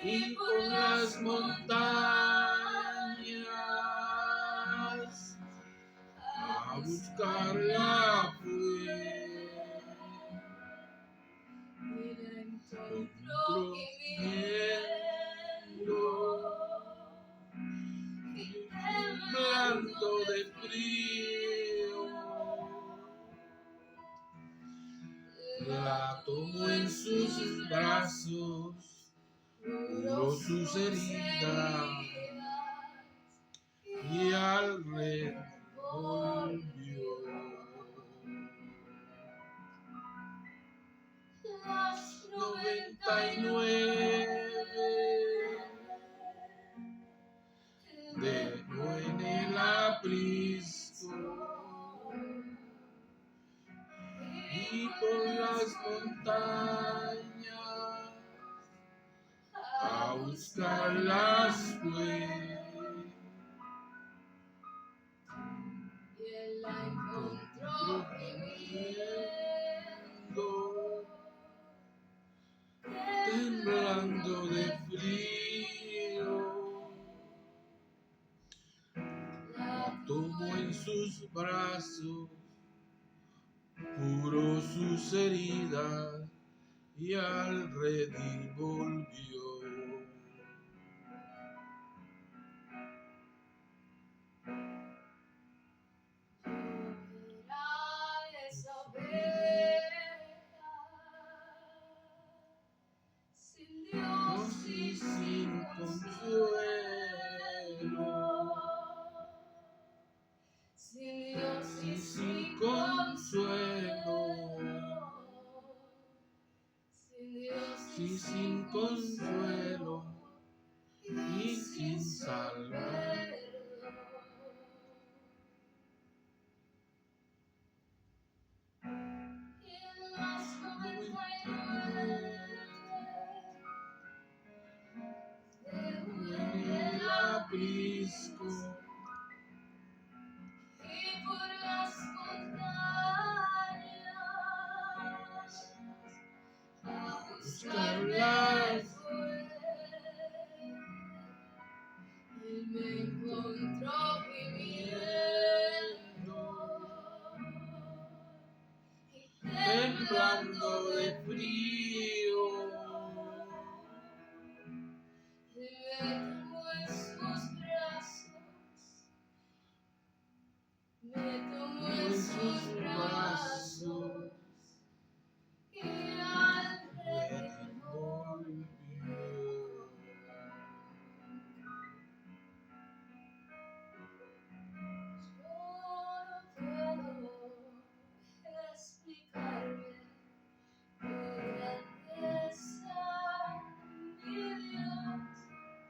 y por las montañas a buscarla fue. Y la encontró gimiendo y Temblando de frío, la tomó en sus brazos, curó sus heridas y al rey volvió. Las 99 dejó en el aprisco y por las montañas a buscarlas fue. y él la encontró gimiendo, Temblando de frío, la tomó en sus brazos, curó sus heridas y al redil volvió. Era esa oveja sin Dios y sin consuelo, sin Dios y sin consuelo, sin Dios Sí, sin consuelo y sin salvar. Y en las 99 dejó en el Aprisco y por las montañas a buscarlas fue. Él me encontró gimiendo y temblando de frío, y me tomó en sus brazos, me tomó en sus brazos y al redil volvió. Yo no puedo explicarme tu grandeza, mi Dios,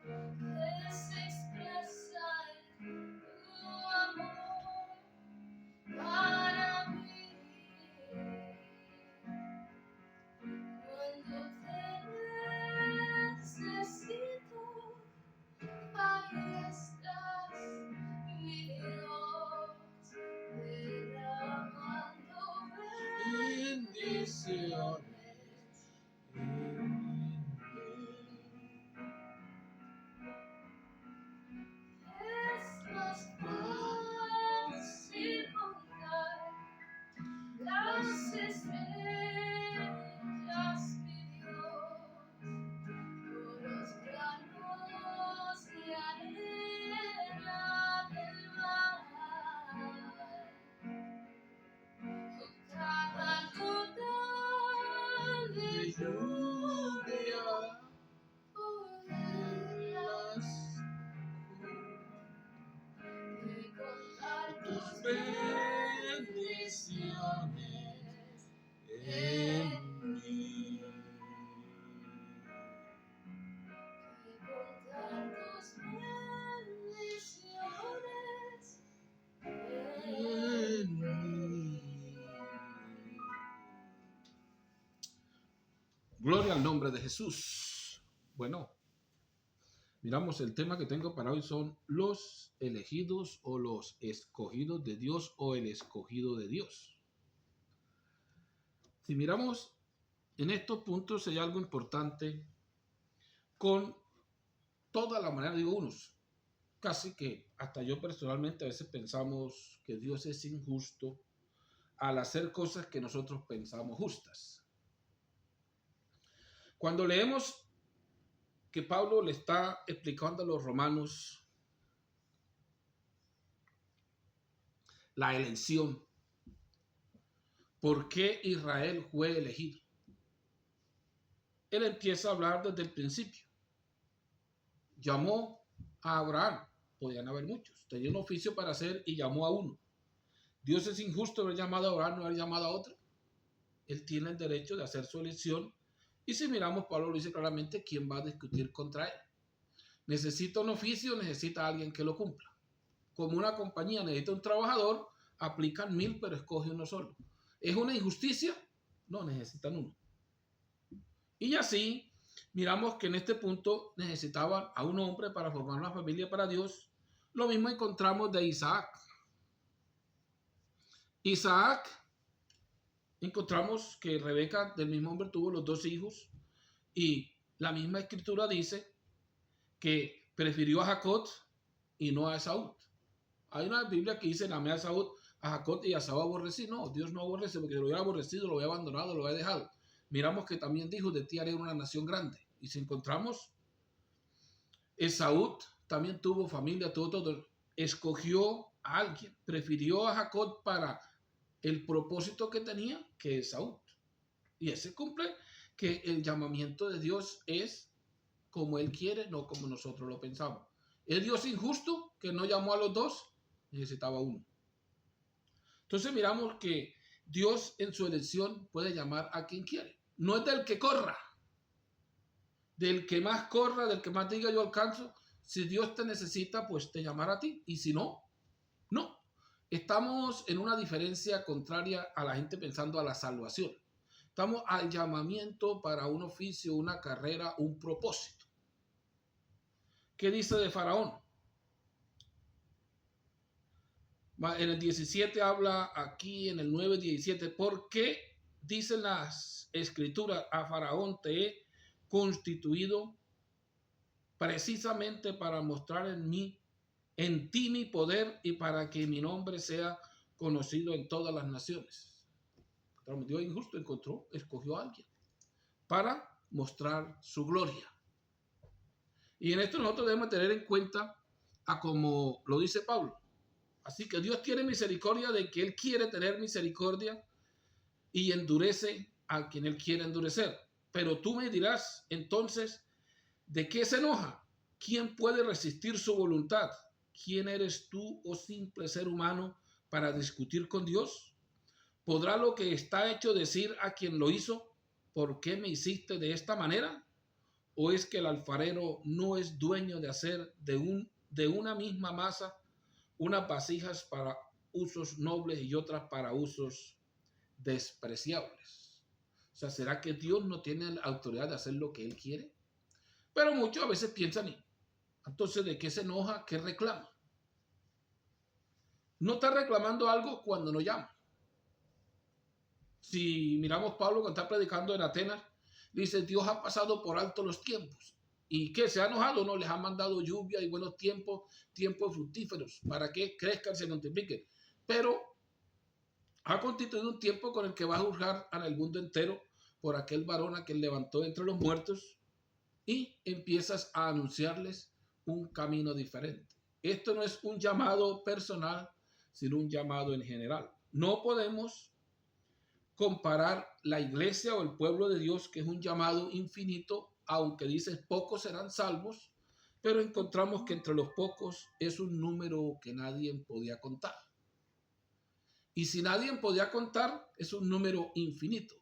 que se expresa en tu amor para mí. Cuando te necesito, ahí estás, mi Dios, derramando bendiciones En es más fácil contar las estrellas, mi Dios, por los granos de arena del mar. Cada gota de lluvia podrás contar tus bendiciones en mí. contar tus bendiciones En mí. Gloria al nombre de Jesús. Bueno, miramos el tema que tengo para hoy son los elegidos o los escogidos de Dios o el escogido de Dios. Si miramos en estos puntos hay algo importante con toda la manera, digo unos, casi que hasta yo personalmente a veces pensamos que Dios es injusto al hacer cosas que nosotros pensamos justas. Cuando leemos que Pablo le está explicando a los romanos la elección, por qué Israel fue elegido, él empieza a hablar desde el principio. Llamó a Abraham, podían haber muchos, tenía un oficio para hacer y llamó a uno. Dios es injusto haber llamado a Abraham, no haber llamado a otro. Él tiene el derecho de hacer su elección. Y si miramos, Pablo lo dice claramente, ¿quién va a discutir contra él? Necesita un oficio, necesita a alguien que lo cumpla. Como una compañía necesita un trabajador, aplican 1000, pero escoge uno solo. ¿Es una injusticia? No, necesitan uno. Y así, miramos que en este punto necesitaban a un hombre para formar una familia para Dios. Lo mismo encontramos de Isaac. Isaac, encontramos que Rebeca del mismo hombre tuvo los 2 hijos y la misma escritura dice que prefirió a Jacob y no a Esaú. Hay una Biblia que dice, amé a Esaú, a Jacob y a Esaú aborrecí. No, Dios no aborrece porque lo hubiera aborrecido, lo hubiera abandonado, lo hubiera dejado. Miramos que también dijo, de ti haré una nación grande. Y si encontramos, Esaú también tuvo familia, tuvo todo. Escogió a alguien, prefirió a Jacob para el propósito que tenía que Esaú. Y ese cumple que el llamamiento de Dios es como Él quiere, no como nosotros lo pensamos. ¿Es Dios injusto que no llamó a los 2? Necesitaba uno. Entonces miramos que Dios en su elección puede llamar a quien quiere. No es del que corra, del que más corra, del que más diga yo alcanzo. Si Dios te necesita, pues te llamará a ti. Y si no, no. Estamos en una diferencia contraria a la gente pensando a la salvación. Estamos al llamamiento para un oficio, una carrera, un propósito. ¿Qué dice de Faraón? En el 17 habla aquí, en el 9:17, ¿por qué dicen las escrituras? A Faraón te he constituido precisamente para mostrar en ti mi poder y para que mi nombre sea conocido en todas las naciones. Dios injusto escogió a alguien para mostrar su gloria. Y en esto nosotros debemos tener en cuenta a como lo dice Pablo. Así que Dios tiene misericordia de que Él quiere tener misericordia y endurece a quien Él quiere endurecer. Pero tú me dirás, entonces, ¿de qué se enoja? ¿Quién puede resistir su voluntad? ¿Quién eres tú, oh simple ser humano, para discutir con Dios? ¿Podrá lo que está hecho decir a quien lo hizo, ¿por qué me hiciste de esta manera? ¿O es que el alfarero no es dueño de hacer de una misma masa unas vasijas para usos nobles y otras para usos despreciables? O sea, ¿será que Dios no tiene la autoridad de hacer lo que Él quiere? Pero muchos a veces piensan, entonces, ¿de qué se enoja? ¿Qué reclama? No está reclamando algo cuando no llama. Si miramos Pablo cuando está predicando en Atenas, dice, Dios ha pasado por alto los tiempos. ¿Y qué? ¿Se ha enojado? No, les ha mandado lluvia y buenos tiempos fructíferos, para que crezcan, se multipliquen. Pero ha constituido un tiempo con el que va a juzgar al mundo entero por aquel varón a quien levantó entre los muertos y empiezas a anunciarles un camino diferente. Esto no es un llamado personal, sino un llamado en general. No podemos comparar la iglesia o el pueblo de Dios, que es un llamado infinito, aunque dices pocos serán salvos, pero encontramos que entre los pocos es un número que nadie podía contar. Y si nadie podía contar, es un número infinito.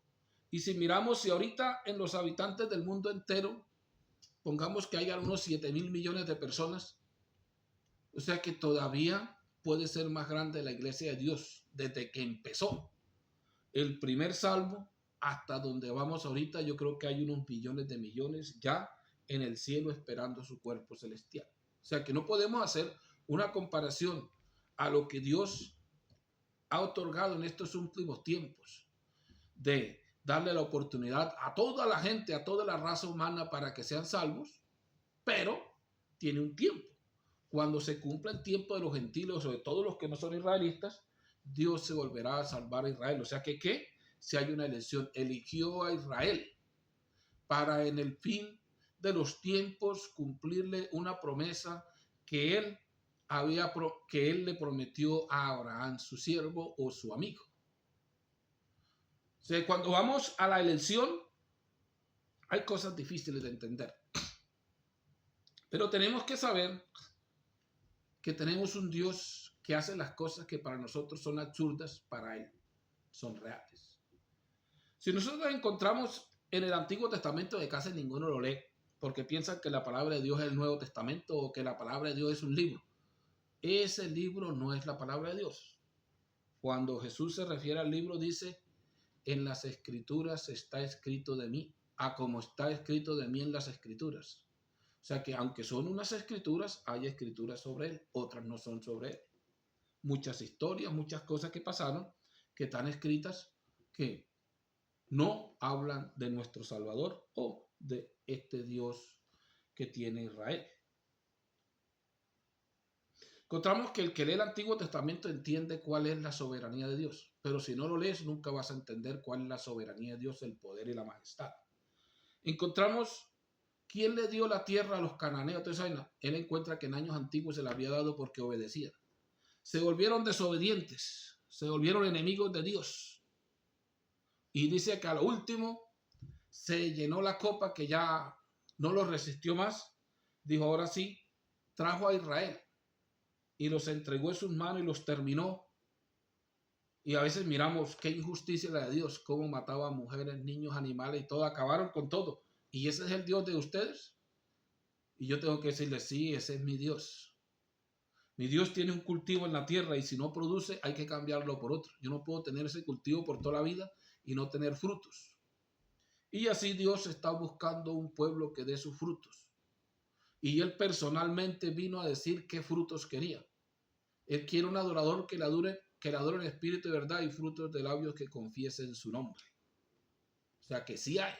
Y si miramos, si ahorita en los habitantes del mundo entero, pongamos que haya unos 7,000 millones de personas, o sea que todavía puede ser más grande la iglesia de Dios desde que empezó el primer salvo hasta donde vamos ahorita. Yo creo que hay unos millones de millones ya en el cielo esperando su cuerpo celestial. O sea que no podemos hacer una comparación a lo que Dios ha otorgado en estos últimos tiempos de darle la oportunidad a toda la gente, a toda la raza humana para que sean salvos, pero tiene un tiempo. Cuando se cumpla el tiempo de los gentiles, sobre todo los que no son israelitas, Dios se volverá a salvar a Israel. O sea que, ¿qué? Si hay una elección, eligió a Israel para en el fin de los tiempos cumplirle una promesa que él que él le prometió a Abraham, su siervo o su amigo. O sea, cuando vamos a la elección, hay cosas difíciles de entender. Pero tenemos que saber que tenemos un Dios que hace las cosas que para nosotros son absurdas, para Él son reales. Si nosotros encontramos en el Antiguo Testamento, de casi ninguno lo lee, porque piensan que la palabra de Dios es el Nuevo Testamento o que la palabra de Dios es un libro. Ese libro no es la palabra de Dios. Cuando Jesús se refiere al libro, dice, en las Escrituras está escrito de mí, a como está escrito de mí en las Escrituras. O sea que aunque son unas escrituras, hay escrituras sobre él, otras no son sobre él. Muchas historias, muchas cosas que pasaron, que están escritas, que no hablan de nuestro Salvador o de este Dios que tiene Israel. Encontramos que el que lee el Antiguo Testamento entiende cuál es la soberanía de Dios, pero si no lo lees nunca vas a entender cuál es la soberanía de Dios, el poder y la majestad. Encontramos quién le dio la tierra a los cananeos. Entonces, él encuentra que en años antiguos se la había dado porque obedecían. Se volvieron desobedientes, se volvieron enemigos de Dios. Y dice que a lo último se llenó la copa que ya no los resistió más. Dijo, ahora sí, trajo a Israel y los entregó en sus manos y los terminó. Y a veces miramos qué injusticia la de Dios, cómo mataba a mujeres, niños, animales y todo, acabaron con todo. ¿Y ese es el Dios de ustedes? Y yo tengo que decirles, sí, ese es mi Dios. Mi Dios tiene un cultivo en la tierra y si no produce hay que cambiarlo por otro. Yo no puedo tener ese cultivo por toda la vida y no tener frutos. Y así Dios está buscando un pueblo que dé sus frutos. Y Él personalmente vino a decir qué frutos quería. Él quiere un adorador que le adore en espíritu y verdad y frutos de labios que confiesen su nombre. O sea que sí hay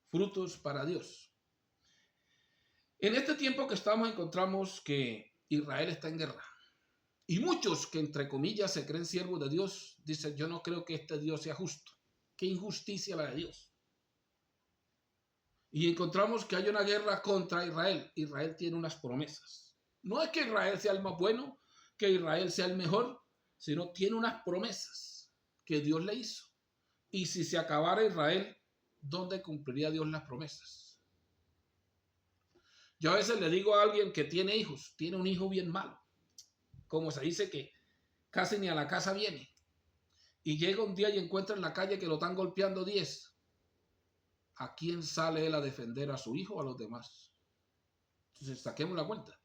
frutos para Dios. En este tiempo que estamos encontramos que Israel está en guerra. Y muchos que entre comillas se creen siervos de Dios dicen, yo no creo que este Dios sea justo. Qué injusticia la de Dios. Y encontramos que hay una guerra contra Israel. Israel tiene unas promesas. No es que Israel sea el más bueno, que Israel sea el mejor, sino tiene unas promesas que Dios le hizo. Y si se acabara Israel, ¿dónde cumpliría Dios las promesas? Yo a veces le digo a alguien que tiene hijos, tiene un hijo bien malo, como se dice que casi ni a la casa viene, y llega un día y encuentra en la calle que lo están golpeando 10. ¿A quién sale él a defender? ¿A su hijo o a los demás? Entonces saquemos la cuenta.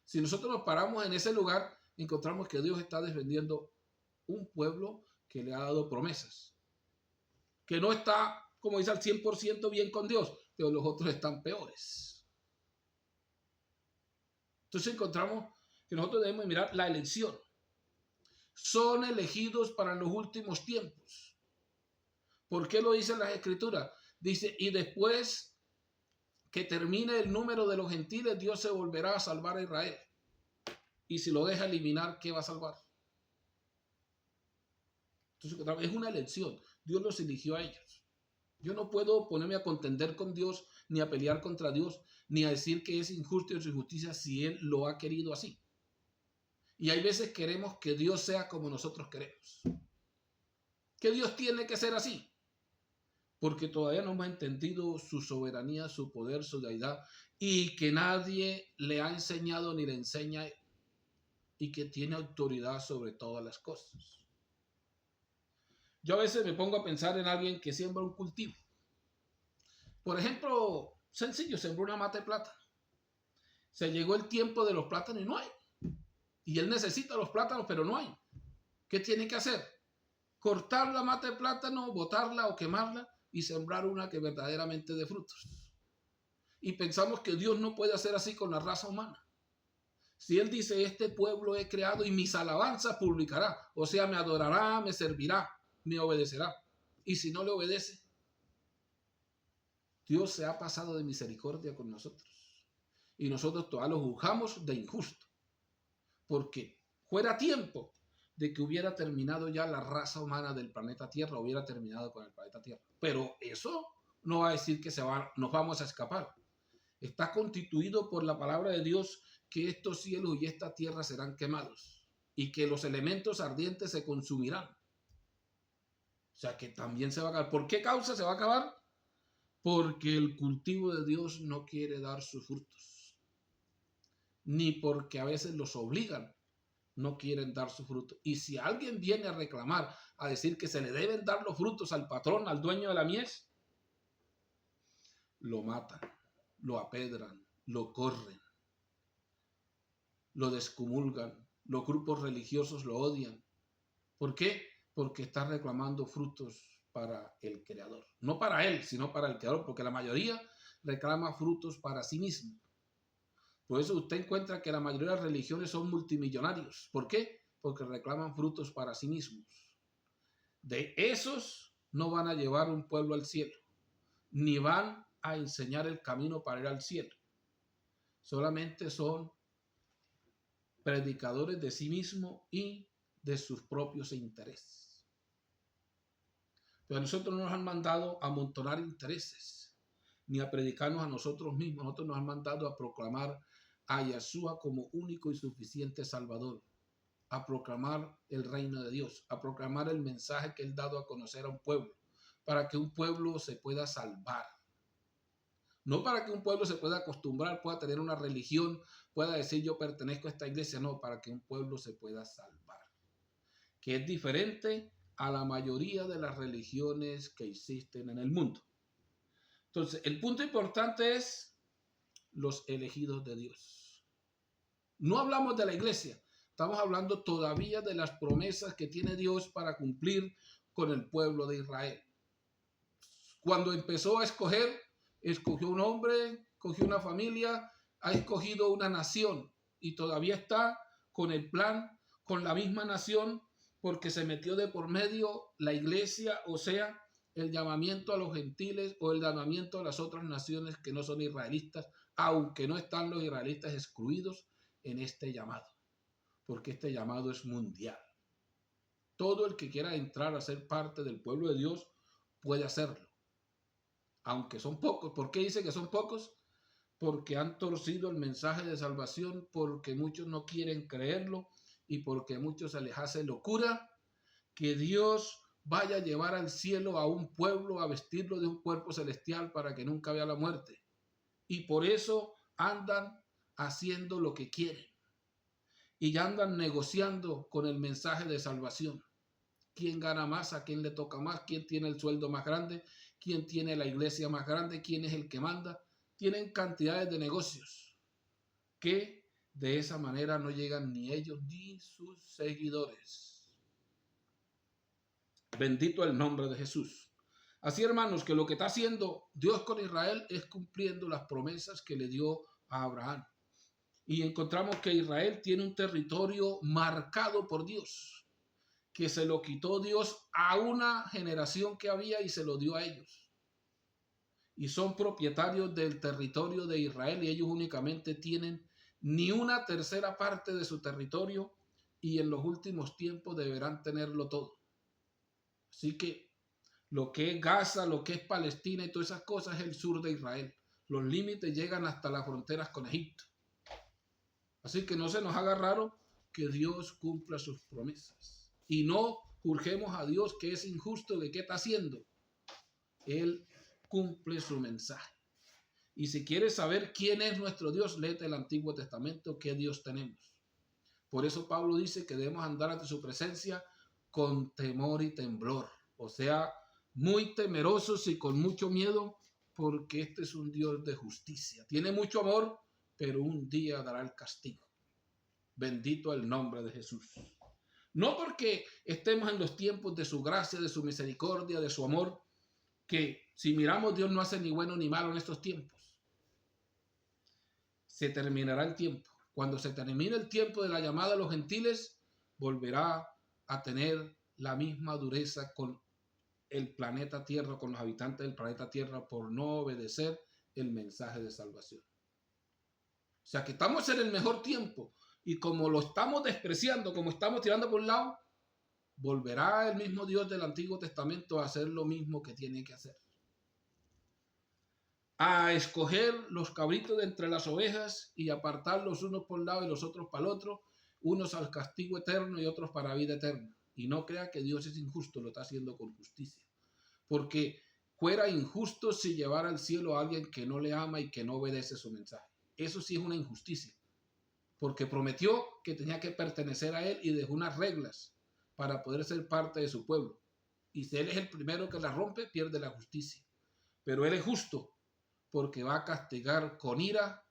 Si nosotros nos paramos en ese lugar, encontramos que Dios está defendiendo un pueblo que le ha dado promesas, que no está, como dice, al 100% bien con Dios, pero los otros están peores. Entonces encontramos que nosotros debemos mirar la elección. Son elegidos para los últimos tiempos. ¿Por qué lo dicen las Escrituras? Dice, y después que termine el número de los gentiles, Dios se volverá a salvar a Israel. Y si lo deja eliminar, ¿qué va a salvar? Entonces, es una elección. Dios los eligió a ellos. Yo no puedo ponerme a contender con Dios, ni a pelear contra Dios, ni a decir que es injusto o su injusticia si Él lo ha querido así. Y hay veces queremos que Dios sea como nosotros queremos. Que Dios tiene que ser así. Porque todavía no hemos entendido su soberanía, su poder, su deidad, y que nadie le ha enseñado ni le enseña, y que tiene autoridad sobre todas las cosas. Yo a veces me pongo a pensar en alguien que siembra un cultivo. Por ejemplo, sencillo, sembró una mata de plátano. Se llegó el tiempo de los plátanos y no hay. Y él necesita los plátanos, pero no hay. ¿Qué tiene que hacer? Cortar la mata de plátano, botarla o quemarla y sembrar una que verdaderamente dé frutos. Y pensamos que Dios no puede hacer así con la raza humana. Si Él dice, este pueblo he creado y mis alabanzas publicará, o sea, me adorará, me servirá, me obedecerá. Y si no le obedece, Dios se ha pasado de misericordia con nosotros. y nosotros todavía lo juzgamos de injusto, porque fuera tiempo de que hubiera terminado ya la raza humana del planeta Tierra, hubiera terminado con el planeta Tierra. Pero eso no va a decir que nos vamos a escapar. Está constituido por la palabra de Dios que estos cielos y esta tierra serán quemados y que los elementos ardientes se consumirán. O sea que también se va a acabar. ¿Por qué causa se va a acabar? Porque el cultivo de Dios no quiere dar sus frutos. Ni porque a veces los obligan, no quieren dar sus frutos. Y si alguien viene a reclamar, a decir que se le deben dar los frutos al patrón, al dueño de la mies, lo matan, lo apedran, lo corren, lo descomulgan, los grupos religiosos lo odian. ¿Por qué? Porque está reclamando frutos para el Creador. No para él, sino para el Creador, porque la mayoría reclama frutos para sí mismo. Por eso usted encuentra que la mayoría de las religiones son multimillonarios. ¿Por qué? Porque reclaman frutos para sí mismos. De esos no van a llevar un pueblo al cielo, ni van a enseñar el camino para ir al cielo. Solamente son predicadores de sí mismos y de sus propios intereses. Pero a nosotros no nos han mandado a amontonar intereses, ni a predicarnos a nosotros mismos. Nosotros nos han mandado a proclamar a Yeshua como único y suficiente Salvador, a proclamar el reino de Dios, a proclamar el mensaje que Él ha dado a conocer a un pueblo, para que un pueblo se pueda salvar. No para que un pueblo se pueda acostumbrar, pueda tener una religión, pueda decir yo pertenezco a esta iglesia, no, para que un pueblo se pueda salvar. Que es diferente a la mayoría de las religiones que existen en el mundo. Entonces, el punto importante es los elegidos de Dios. No hablamos de la iglesia, estamos hablando todavía de las promesas que tiene Dios para cumplir con el pueblo de Israel. Cuando empezó a escoger, escogió un hombre, escogió una familia, ha escogido una nación y todavía está con el plan, con la misma nación, porque se metió de por medio la iglesia, o sea, el llamamiento a los gentiles o el llamamiento a las otras naciones que no son israelitas, aunque no están los israelitas excluidos en este llamado, porque este llamado es mundial. Todo el que quiera entrar a ser parte del pueblo de Dios puede hacerlo, aunque son pocos. ¿Por qué dice que son pocos? Porque han torcido el mensaje de salvación, porque muchos no quieren creerlo y porque a muchos se les hace locura que Dios vaya a llevar al cielo a un pueblo, a vestirlo de un cuerpo celestial para que nunca vea la muerte. Y por eso andan haciendo lo que quieren y ya andan negociando con el mensaje de salvación. ¿Quién gana más? ¿A quién le toca más? ¿Quién tiene el sueldo más grande? ¿Quién tiene la iglesia más grande? ¿Quién es el que manda? Tienen cantidades de negocios que de esa manera no llegan ni ellos ni sus seguidores. Bendito el nombre de Jesús. Así, hermanos, que lo que está haciendo Dios con Israel es cumpliendo las promesas que le dio a Abraham. Y encontramos que Israel tiene un territorio marcado por Dios, que se lo quitó Dios a una generación que había y se lo dio a ellos. Y son propietarios del territorio de Israel y ellos únicamente tienen ni una tercera parte de su territorio y en los últimos tiempos deberán tenerlo todo. Así que lo que es Gaza, lo que es Palestina y todas esas cosas es el sur de Israel. Los límites llegan hasta las fronteras con Egipto. Así que no se nos haga raro que Dios cumpla sus promesas. Y no juzguemos a Dios que es injusto, de qué está haciendo. Él cumple su mensaje. Y si quieres saber quién es nuestro Dios, léete el Antiguo Testamento, qué Dios tenemos. Por eso Pablo dice que debemos andar ante su presencia con temor y temblor. O sea, muy temerosos y con mucho miedo, porque este es un Dios de justicia. Tiene mucho amor, pero un día dará el castigo. Bendito el nombre de Jesús. No porque estemos en los tiempos de su gracia, de su misericordia, de su amor, que si miramos, Dios no hace ni bueno ni malo en estos tiempos. Se terminará el tiempo. Cuando se termine el tiempo de la llamada a los gentiles, volverá a tener la misma dureza con el planeta Tierra, con los habitantes del planeta Tierra, por no obedecer el mensaje de salvación. O sea que estamos en el mejor tiempo. Y como lo estamos despreciando, como estamos tirando por un lado, volverá el mismo Dios del Antiguo Testamento a hacer lo mismo que tiene que hacer. A escoger los cabritos de entre las ovejas y apartarlos unos por un lado y los otros para el otro, unos al castigo eterno y otros para vida eterna. Y no crea que Dios es injusto, lo está haciendo con justicia. Porque fuera injusto si llevara al cielo a alguien que no le ama y que no obedece su mensaje. Eso sí es una injusticia. Porque prometió que tenía que pertenecer a él y dejó unas reglas para poder ser parte de su pueblo. Y si él es el primero que la rompe, pierde la justicia. Pero él es justo porque va a castigar con ira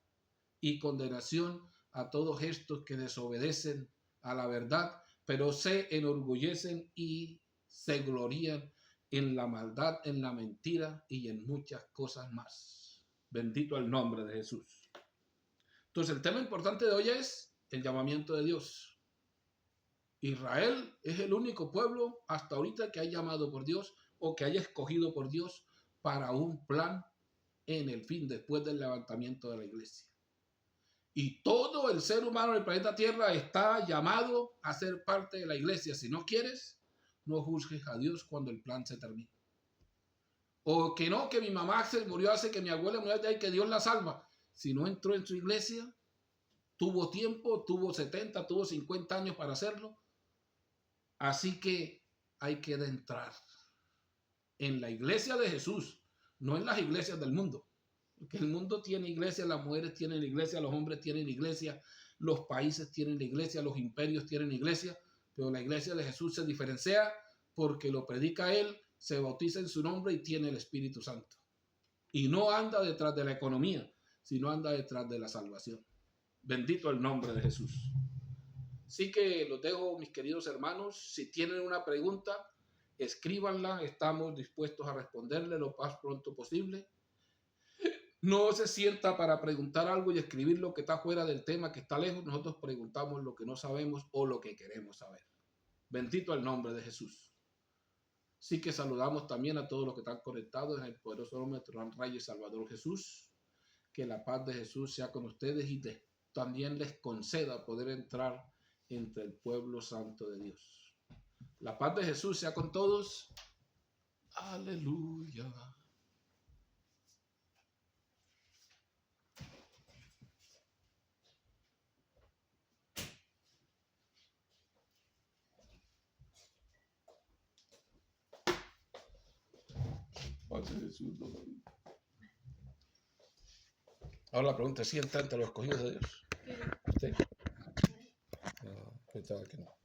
y condenación a todos estos que desobedecen a la verdad, pero se enorgullecen y se glorían en la maldad, en la mentira y en muchas cosas más. Bendito el nombre de Jesús. Entonces, el tema importante de hoy es el llamamiento de Dios. Israel es el único pueblo hasta ahorita que haya llamado por Dios o que haya escogido por Dios para un plan en el fin, después del levantamiento de la iglesia. Y todo el ser humano del planeta Tierra está llamado a ser parte de la iglesia. Si no quieres, no juzgues a Dios cuando el plan se termine. O que no, que mi mamá se murió hace que mi abuela murió y que Dios la salva. Si no entró en su iglesia, tuvo tiempo, tuvo 70, tuvo 50 años para hacerlo. Así que hay que entrar en la iglesia de Jesús, no en las iglesias del mundo. Porque el mundo tiene iglesia, las mujeres tienen iglesia, los hombres tienen iglesia, los países tienen iglesia, los imperios tienen iglesia, pero la iglesia de Jesús se diferencia porque lo predica Él, se bautiza en su nombre y tiene el Espíritu Santo. Y no anda detrás de la economía, sino anda detrás de la salvación. Bendito el nombre de Jesús. Así que los dejo, mis queridos hermanos. Si tienen una pregunta, escríbanla. Estamos dispuestos a responderle lo más pronto posible. No se sienta para preguntar algo y escribir lo que está fuera del tema, que está lejos. Nosotros preguntamos lo que no sabemos o lo que queremos saber. Bendito el nombre de Jesús. Así que saludamos también a todos los que están conectados en el poderoso nombre de nuestro gran Rey y Salvador Jesús. Que la paz de Jesús sea con ustedes y también les conceda poder entrar entre el pueblo santo de Dios. La paz de Jesús sea con todos. Aleluya. Paz de Jesús. Ahora la pregunta es si entra entre los escogidos de Dios. ¿Sí? Pensaba que no.